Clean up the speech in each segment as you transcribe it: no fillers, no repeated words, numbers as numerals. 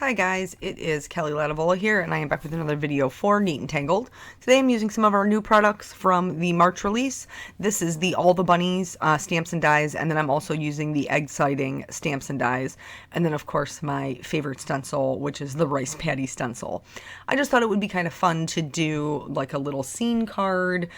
Hi guys, it is Kelly Latavola here, and I am back with another video for Neat Tangled. Today I'm using some of our new products from the March release. This is the All the Bunnies stamps and dies, and then I'm also using the egg sighting stamps and dies, and then of course my favorite stencil, which is the rice patty stencil. I just thought it would be kind of fun to do like a little scene card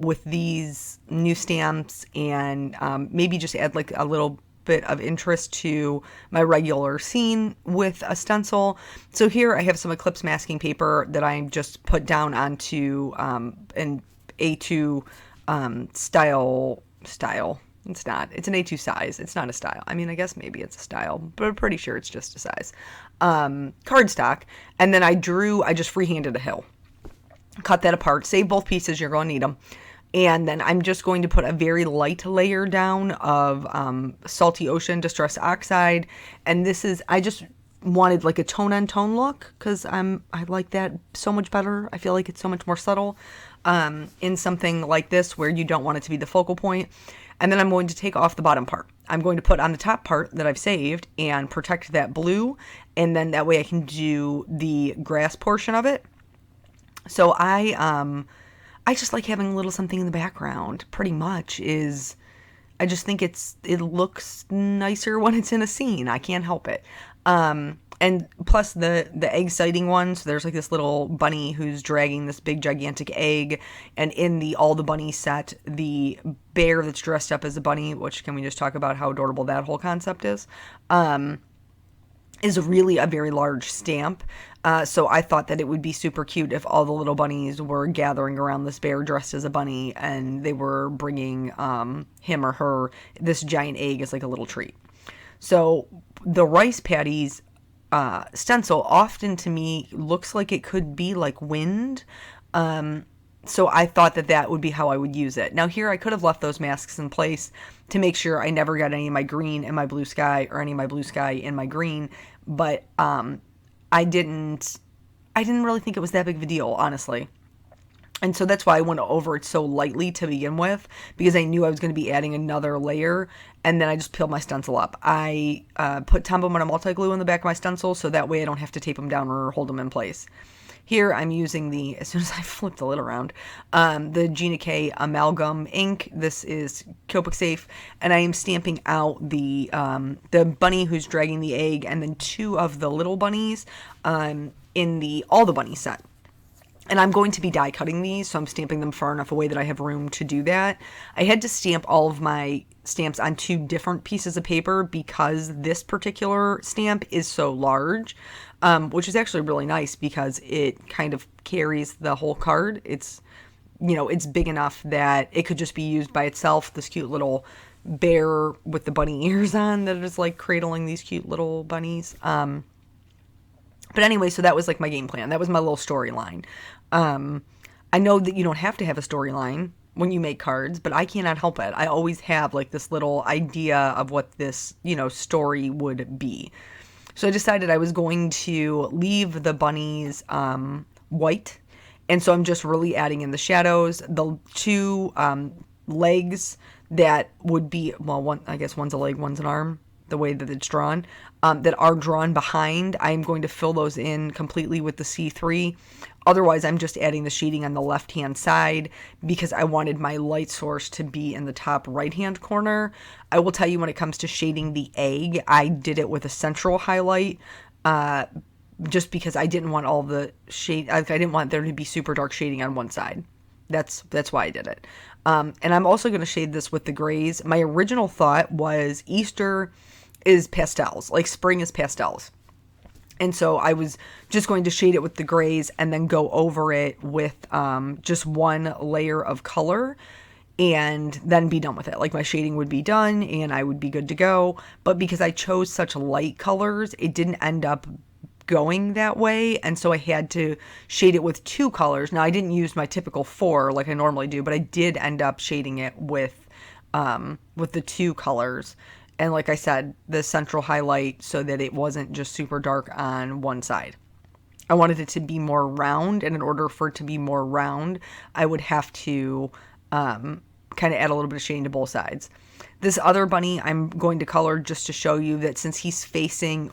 with these new stamps, and maybe just add like a little bit of interest to my regular scene with a stencil. So here I have some eclipse masking paper that I just put down onto an A2 style. It's not. It's an A2 size. It's not a style. I mean, I guess maybe it's a style, but I'm pretty sure it's just a size. Cardstock. And then I just freehanded a hill. Cut that apart. Save both pieces. You're going to need them. And then I'm just going to put a very light layer down of Salty Ocean Distress Oxide. And this is, I just wanted like a tone-on-tone look because I like that so much better. I feel like it's so much more subtle in something like this where you don't want it to be the focal point. And then I'm going to take off the bottom part. I'm going to put on the top part that I've saved and protect that blue. And then that way I can do the grass portion of it. So I just like having a little something in the background, pretty much. I just think it looks nicer when it's in a scene. I can't help it. And plus the egg sighting one, so there's like this little bunny who's dragging this big gigantic egg, and in the All the Bunny set, the bear that's dressed up as a bunny, which can we just talk about how adorable that whole concept is really a very large stamp. So I thought that it would be super cute if all the little bunnies were gathering around this bear dressed as a bunny, and they were bringing him or her this giant egg as like a little treat. So the rice patties stencil often to me looks like it could be like wind. So I thought that would be how I would use it. Now here I could have left those masks in place to make sure I never got any of my green in my blue sky or any of my blue sky in my green, but I didn't really think it was that big of a deal, honestly. And so that's why I went over it so lightly to begin with, because I knew I was going to be adding another layer, and then I just peeled my stencil up. I put Tombow Mono multi-glue in the back of my stencil, so that way I don't have to tape them down or hold them in place. Here I'm using as soon as I flip the lid around, the Gina K Amalgam ink. This is Copic Safe, and I am stamping out the bunny who's dragging the egg, and then two of the little bunnies in the All the Bunny set. And I'm going to be die cutting these, so I'm stamping them far enough away that I have room to do that. I had to stamp all of my stamps on two different pieces of paper because this particular stamp is so large, which is actually really nice because it kind of carries the whole card. It's big enough that it could just be used by itself. This cute little bear with the bunny ears on that is like cradling these cute little bunnies. But anyway, so that was like my game plan. That was my little storyline. I know that you don't have to have a storyline when you make cards, but I cannot help it. I always have like this little idea of what this, story would be. So I decided I was going to leave the bunnies white. And so I'm just really adding in the shadows. The two legs that would be, well, I guess one's a leg, one's an arm, the way that it's drawn, that are drawn behind. I'm going to fill those in completely with the C3. Otherwise, I'm just adding the shading on the left-hand side because I wanted my light source to be in the top right-hand corner. I will tell you, when it comes to shading the egg, I did it with a central highlight just because I didn't want all the shade. I didn't want there to be super dark shading on one side. That's why I did it. And I'm also going to shade this with the grays. My original thought was Easter is pastels, like spring is pastels. And so I was just going to shade it with the grays and then go over it with just one layer of color and then be done with it. Like my shading would be done and I would be good to go. But because I chose such light colors, it didn't end up going that way, and so I had to shade it with two colors. Now I didn't use my typical 4 like I normally do, but I did end up shading it with the two colors. And like I said, the central highlight so that it wasn't just super dark on one side. I wanted it to be more round, and in order for it to be more round, I would have to kind of add a little bit of shading to both sides. This other bunny I'm going to color just to show you that since he's facing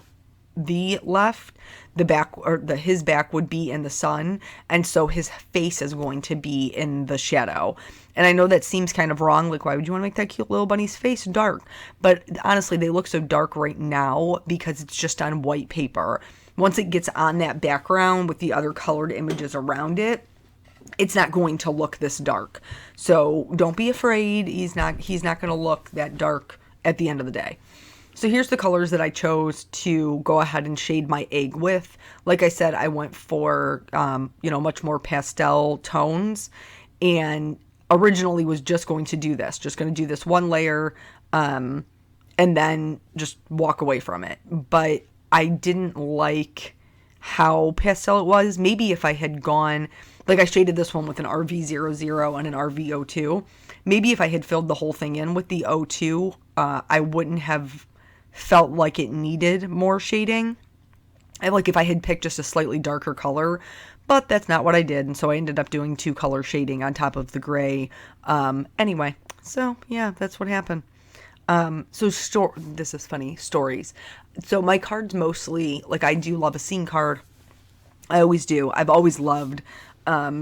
the left, the back or his back would be in the sun, and so his face is going to be in the shadow. And I know that seems kind of wrong, like why would you want to make that cute little bunny's face dark? But honestly, they look so dark right now because it's just on white paper. Once it gets on that background with the other colored images around it, it's not going to look this dark. So don't be afraid. He's not going to look that dark at the end of the day. So here's the colors that I chose to go ahead and shade my egg with. Like I said, I went for, much more pastel tones, and originally was just going to do this one layer, and then just walk away from it. But I didn't like how pastel it was. Maybe if I had gone, like I shaded this one with an RV00 and an RV02. Maybe if I had filled the whole thing in with the O2, I wouldn't have felt like it needed more shading. I like if I had picked just a slightly darker color, but that's not what I did. And so I ended up doing 2 color shading on top of the gray. Anyway, so yeah, that's what happened. This is funny, stories. So my cards mostly, like I do love a scene card. I always do. I've always loved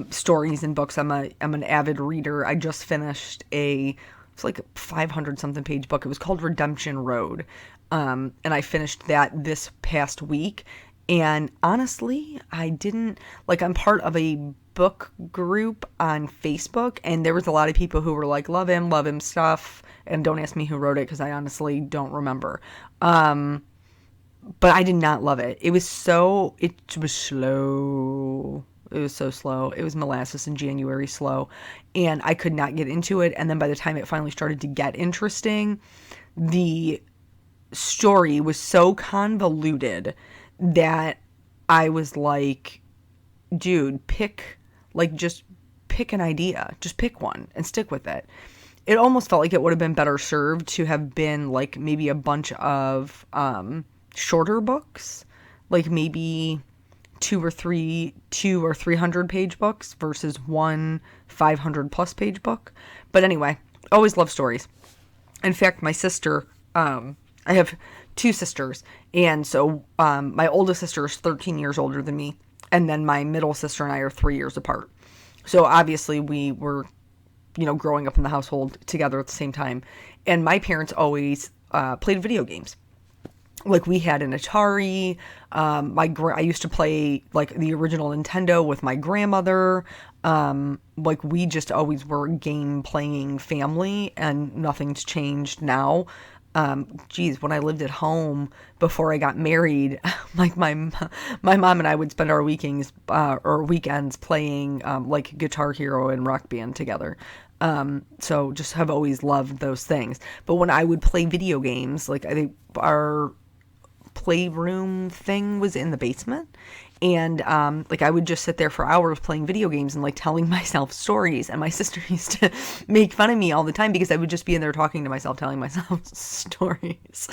stories and books. I'm an avid reader. I just finished it's like a 500 something page book. It was called Redemption Road. And I finished that this past week. And honestly, I'm part of a book group on Facebook, and there was a lot of people who were like, love him stuff. And don't ask me who wrote it because I honestly don't remember. But I did not love it. It was slow. It was so slow. It was molasses in January slow. And I could not get into it. And then by the time it finally started to get interesting, the story was so convoluted that I was like, dude, just pick an idea. Just pick one and stick with it. It almost felt like it would have been better served to have been like maybe a bunch of shorter books, like maybe 2 or 300 page books versus one 500 plus page book. But anyway, always love stories. In fact, my sister, I have 2 sisters, and so my oldest sister is 13 years older than me, and then my middle sister and I are 3 years apart. So obviously we were, growing up in the household together at the same time, and my parents always played video games. Like we had an Atari. I used to play like the original Nintendo with my grandmother. Like we just always were a game playing family, and nothing's changed now. When I lived at home before I got married, like my mom and I would spend our weekends playing like Guitar Hero and Rock Band together. So just have always loved those things. But when I would play video games, like our playroom thing was in the basement, and like I would just sit there for hours playing video games and like telling myself stories, and my sister used to make fun of me all the time because I would just be in there talking to myself, telling myself stories,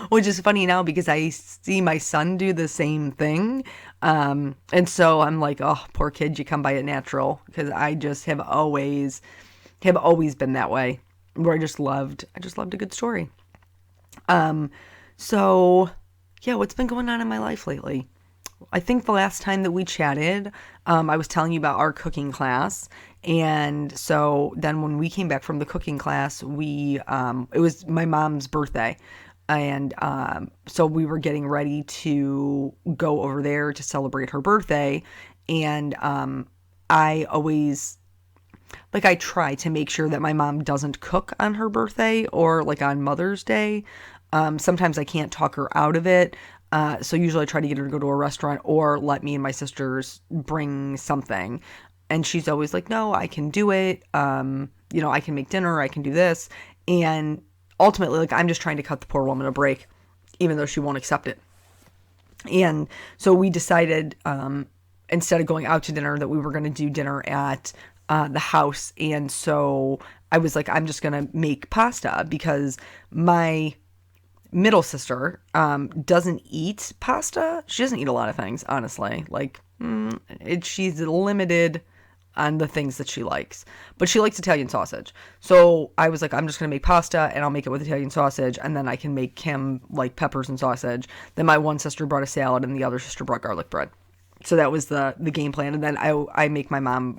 which is funny now because I see my son do the same thing, and so I'm like, oh, poor kid, you come by it natural, because I just have always been that way, where I just loved a good story. So yeah, what's been going on in my life lately? I think the last time that we chatted, I was telling you about our cooking class. And so then when we came back from the cooking class, it was my mom's birthday. And so we were getting ready to go over there to celebrate her birthday. And I always, like, I try to make sure that my mom doesn't cook on her birthday or like on Mother's Day. Sometimes I can't talk her out of it. So usually I try to get her to go to a restaurant or let me and my sisters bring something. And she's always like, no, I can do it. I can make dinner. I can do this. And ultimately, like, I'm just trying to cut the poor woman a break, even though she won't accept it. And so we decided, instead of going out to dinner, that we were going to do dinner at the house. And so I was like, I'm just going to make pasta, because my middle sister doesn't eat pasta. She doesn't eat a lot of things, honestly. Like, she's limited on the things that she likes. But she likes Italian sausage. So I was like, I'm just going to make pasta and I'll make it with Italian sausage. And then I can make him like peppers and sausage. Then my one sister brought a salad and the other sister brought garlic bread. So that was the game plan. And then I make my mom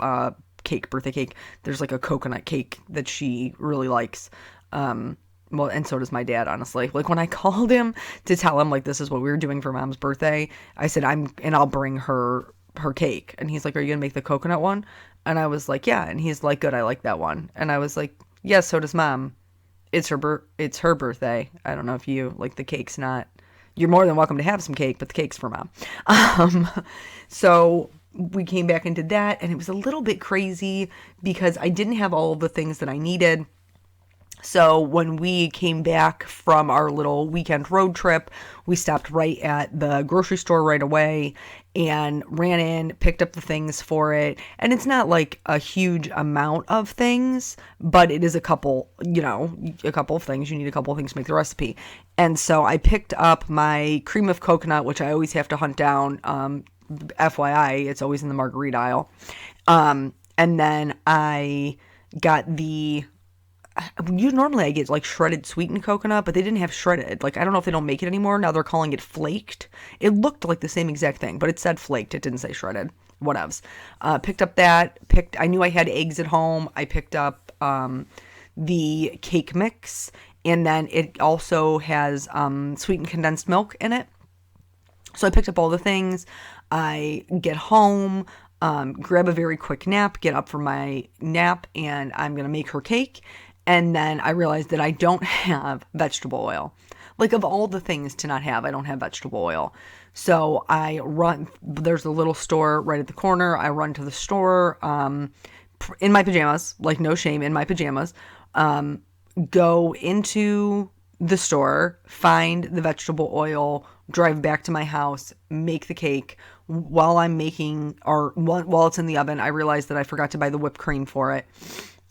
cake, birthday cake. There's like a coconut cake that she really likes. Well, and so does my dad, honestly. Like when I called him to tell him like this is what we were doing for mom's birthday, I said I'll bring her cake. And he's like, are you gonna make the coconut one? And I was like, yeah. And he's like, good, I like that one. And I was like, yeah, so does mom. It's her birthday. I don't know if you like the cake's not. You're more than welcome to have some cake, but the cake's for mom. So we came back and did that, and it was a little bit crazy because I didn't have all of the things that I needed. So when we came back from our little weekend road trip, we stopped right at the grocery store right away and ran in, picked up the things for it. And it's not like a huge amount of things, but it is a couple of things. You need a couple of things to make the recipe. And so I picked up my cream of coconut, which I always have to hunt down. FYI, it's always in the margarita aisle. And then I got normally I get like shredded sweetened coconut, but they didn't have shredded. Like, I don't know if they don't make it anymore. Now they're calling it flaked. It looked like the same exact thing, but it said flaked. It didn't say shredded. Whatevs. Picked up that. I knew I had eggs at home. I picked up the cake mix, and then it also has sweetened condensed milk in it. So I picked up all the things. I get home, grab a very quick nap, get up from my nap, and I'm going to make her cake. And then I realized that I don't have vegetable oil. Like, of all the things to not have, I don't have vegetable oil. So I run, there's a little store right at the corner. I run to the store in my pajamas, like no shame, in my pajamas, go into the store, find the vegetable oil, drive back to my house, make the cake. While I'm making, or while it's in the oven, I realized that I forgot to buy the whipped cream for it.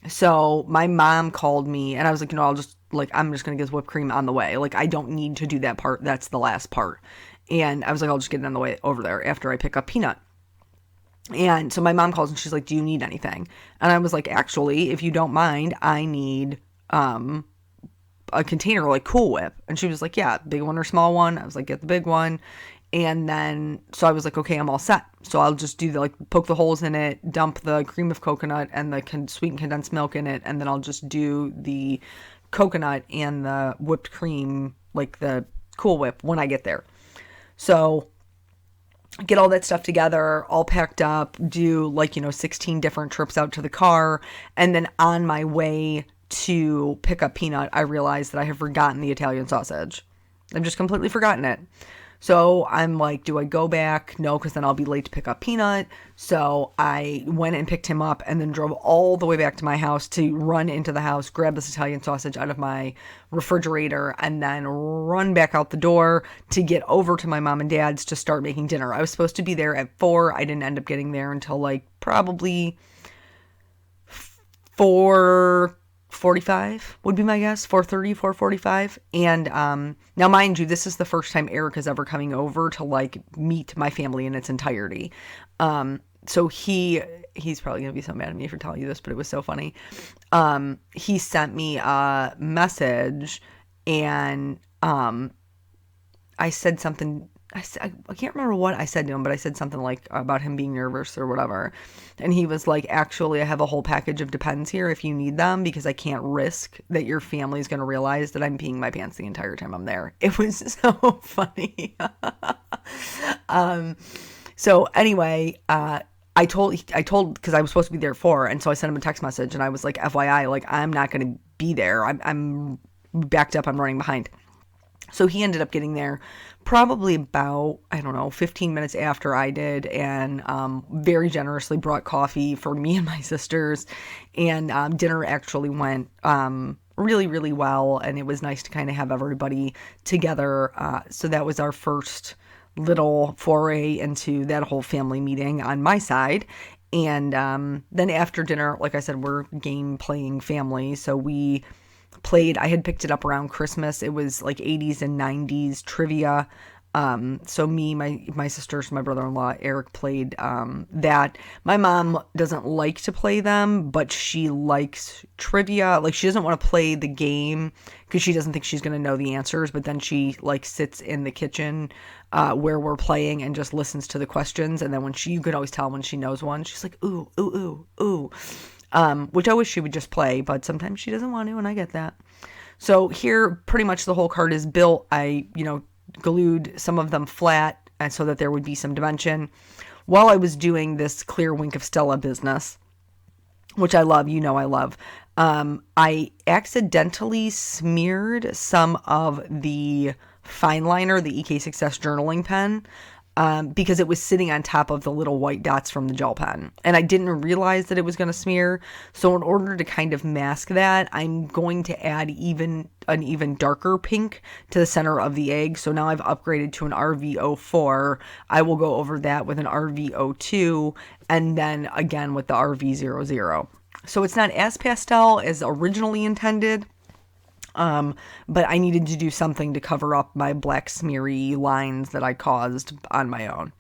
So my mom called me and I was like, I'm just going to get whipped cream on the way. Like, I don't need to do that part. That's the last part. And I was like, I'll just get it on the way over there after I pick up Peanut. And so my mom calls and she's like, do you need anything? And I was like, actually, if you don't mind, I need a container, like Cool Whip. And she was like, yeah, big one or small one? I was like, get the big one. And then, so I was like, okay, I'm all set. So I'll just do poke the holes in it, dump the cream of coconut and the sweetened condensed milk in it. And then I'll just do the coconut and the whipped cream, like the Cool Whip, when I get there. So get all that stuff together, all packed up, do 16 different trips out to the car. And then on my way to pick up Peanut, I realized that I have forgotten the Italian sausage. I've just completely forgotten it. So I'm like, do I go back? No, because then I'll be late to pick up Peanut. So I went and picked him up and then drove all the way back to my house to run into the house, grab this Italian sausage out of my refrigerator, and then run back out the door to get over to my mom and dad's to start making dinner. I was supposed to be there at 4. I didn't end up getting there until probably 4:45 would be my guess. 4:30, 4:45. And now, mind you, this is the first time Eric is ever coming over to meet my family in its entirety. So he's probably gonna be so mad at me for telling you this, but it was so funny. He sent me a message, and I said something. I can't remember what I said to him, but I said something about him being nervous or whatever. And he was like, actually, I have a whole package of Depends here if you need them, because I can't risk that your family's going to realize that I'm peeing my pants the entire time I'm there. It was so funny. So anyway, I told, because I was supposed to be there at 4, and so I sent him a text message, and I was like, FYI, I'm not going to be there. I'm backed up. I'm running behind. So he ended up getting there probably about, 15 minutes after I did, and very generously brought coffee for me and my sisters. And dinner actually went really, really well, and it was nice to kind of have everybody together. So that was our first little foray into that whole family meeting on my side. And then after dinner, like I said, we're game playing family, so we played. I had picked it up around Christmas. It was 80s and 90s trivia. So me, my sisters, my brother-in-law, Eric played that. My mom doesn't like to play them, but she likes trivia. Like, she doesn't want to play the game because she doesn't think she's going to know the answers, but then she like sits in the kitchen where we're playing and just listens to the questions. And then you could always tell when she knows one, she's like, ooh, ooh, ooh, ooh. Which I wish she would just play, but sometimes she doesn't want to, and I get that. So here, pretty much the whole card is built. I, glued some of them flat and so that there would be some dimension while I was doing this clear Wink of Stella business, which I love. I love. I accidentally smeared some of the fine liner, the EK Success journaling pen, because it was sitting on top of the little white dots from the gel pen. And I didn't realize that it was going to smear. So in order to kind of mask that, I'm going to add an even darker pink to the center of the egg. So now I've upgraded to an RV04. I will go over that with an RV02 and then again with the RV00. So it's not as pastel as originally intended. But I needed to do something to cover up my black smeary lines that I caused on my own.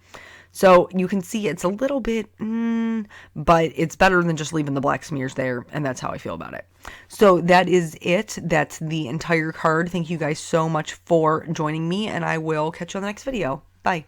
So you can see it's a little bit, but it's better than just leaving the black smears there, and that's how I feel about it. So that is it. That's the entire card. Thank you guys so much for joining me, and I will catch you on the next video. Bye.